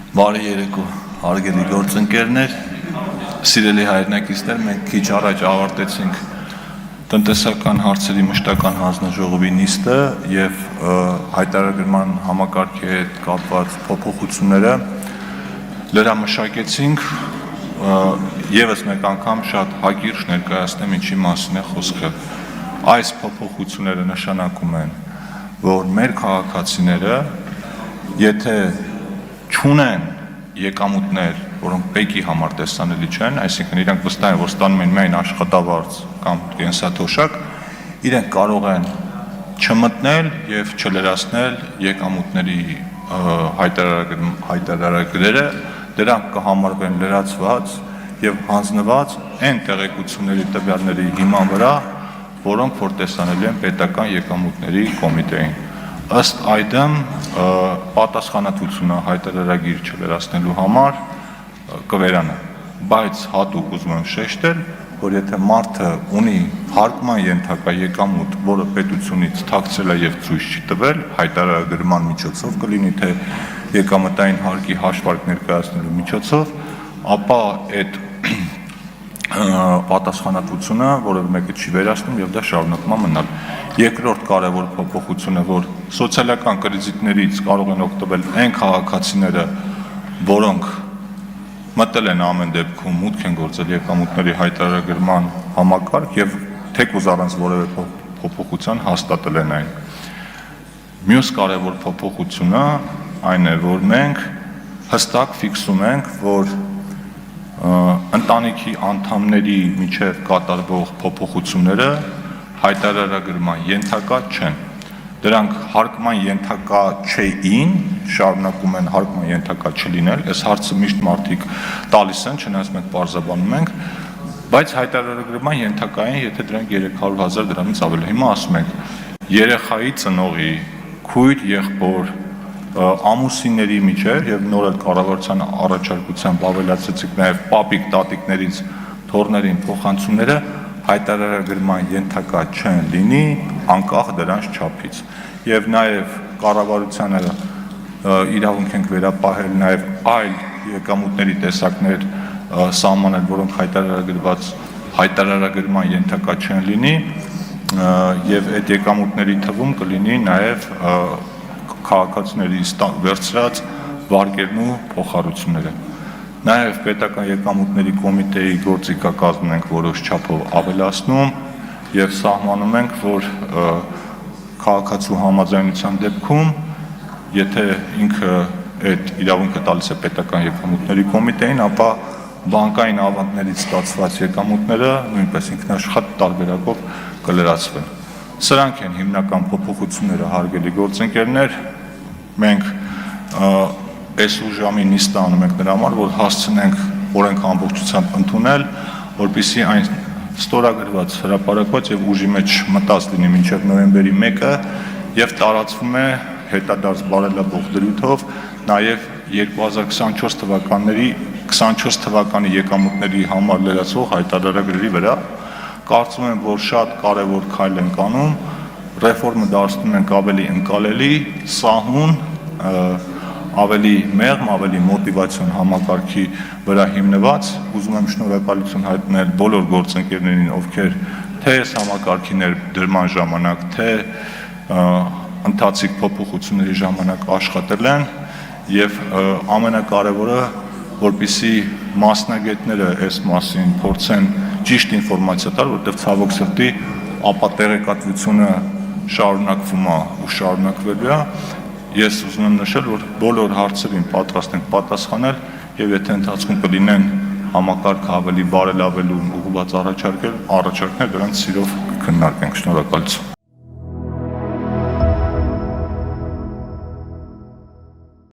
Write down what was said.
Բարի երեկո, հարգելի գործընկերներ, սիրելի հայրենակիցներ, մենք քիչ առաջ ավարտեցինք տնտեսական հարցերի մշտական հանձնաժողովի նիստը եւ հայտարարման համակարգի հետ կապված փոփոխությունները լրամշակեցինք եւս մեկ անգամ շատ հակիրճ ներկայացնեմ ինչի մասին է խոսքը։ Այս փոփոխությունները նշանակում են, որ մեր քաղաքացիները, եթե չունեն եկամուտներ, որոնք բեկի համար տեսանելի չեն, այսինքն իրենք վստահ են, որ ստանում են միայն աշխատավարձ կամ կենսաթոշակ, իրենք կարող են չմտնել եւ չլրացնել եկամուտների հայտարարագրերը, դրանք կհամարվեն լրացված եւ հանձնված այն տեղեկությունների տվյալների հիման վրա, որոնք որ տեսանելի են պետական եկամուտների կոմիտեին։ Ըստ այդմ պատասխանատվությունը հայտարարագիր չլրացնելու համար կվերանա, բայց հատուկ ուզում եմ շեշտել, որ եթե մարդը ունի հարկման ենթակա եկամուտ, որը պետությունից թաքցրել է եւ ցույց չի տվել, հայտարարագրման միջոցով կլինի թե եկամտային հարկի հաշվարկ ներկայացնելու միջոցով, ապա այդ պատասխանատվությունը որևէ մեկը չի վերացնում եւ դա շարունակում է մնալ։ Երկրորդ կարևոր փոփոխությունը, որ սոցիալական կրեդիտներից կարող են օգտվել այն քաղաքացիները, որոնք մտել են ամեն դեպքում մուտք են գործել եկամուտների հայտարարման համակարգ եւ թեկուզ առանց որևէ փոփոխության հաստատել են այն։ Մյուս կարևոր փոփոխությունը այն է, որ մենք հստակ ֆիքսում ենք, որ ընտանիքի անդամների միջև կատարվող փոփոխությունները հայտարարագրման ենթակա չեն։ Դրանք հարկման ենթակա չէին, շարունակում են հարկման ենթակա չլինել, այս հարցը միշտ մարդիկ տալիս են, չնայած մենք պարզաբանում ենք, բայց հայտարարագրման ենթակա են, եթե դրանք 300,000 դրամից ավել։ Հիմա ասում ենք, երեխայի ծնողի, քույր, եղբոր, ամուսինների միջև եւ նոր կառավարության առաջարկությամբ ավելացրեցիք նաեւ պապիկ տատիկներից թորներին փոխանցումները հայտարարագրման ենթակա չեն լինի անկախ դրանց չափից եւ նաեւ կառավարությանը իրավունք ենք վերապահել նաեւ այլ եկամուտների տեսակներ սահմանել, որոնք հայտարարագրման ենթակա չեն լինի եւ այդ եկամուտների թվում կլինի նաեւ քաղաքացիների վերցրած վարկերն ու փոխառությունները։ Նաև պետական եկամուտների կոմիտեի գործիքակազմն ենք որոշ չափով ավելացնում եւ սահմանում ենք, որ քաղաքացու համաձայնության դեպքում, եթե ինքը այդ իրավունքը տալիս է պետական եկամուտների կոմիտեին, ապա բանկային ավանդներից ստացված եկամուտները նույնպես ինքնաշխատ տարբերակով կլրացվեն։ Սրանք են հիմնական փոփոխությունները, հարգելի գործընկերներ, մենք այս ուժամի նիստը անում ենք նրա համար, որ հասցնենք օրենք ամբողջությամբ ընդունել, որպեսզի այն ստորագրված, հրապարակված եւ ուժի մեջ մտած լինի մինչեւ նոյեմբերի 1-ը եւ տարածվում է հետադարձ բարելավող դրույթով նաեւ 2024 թվականների 24 թվականի եկամուտների համար լրացվող հայտարարագրերի վրա։ Կարծում եմ, որ շատ կարևոր քայլ ենք անում, ռեֆորմը դարձնում ենք ավելի ընկալելի, սահուն, ավելի մեղմ, ավելի մոտիվացիոն համակարգի վրա հիմնված։ Ուզում եմ շնորհակալություն հայտնել բոլոր գործընկերներին, ովքեր թե այս համակարգի ներդրման ժամանակ, թե ընթացիկ փոփոխությունների ժամանակ աշխատել են եւ ամենակարևորը, որպեսզի մասնագետները այս մասին փորձեն ճիշտ ինֆորմացիա տալ, որտեղ ցավոք սրտի ապատեղեկատվությունը շարունակվում է ու շարունակվելու է։ Ես ուզում եմ նշել, որ բոլոր հարցերին պատրաստ ենք պատասխանել եւ եթե ընթացքում կլինեն համակարգը ավելի բարելավելու ուղղված առաջարկներ, դրանց սիրով կքննարկենք։ Շնորհակալություն։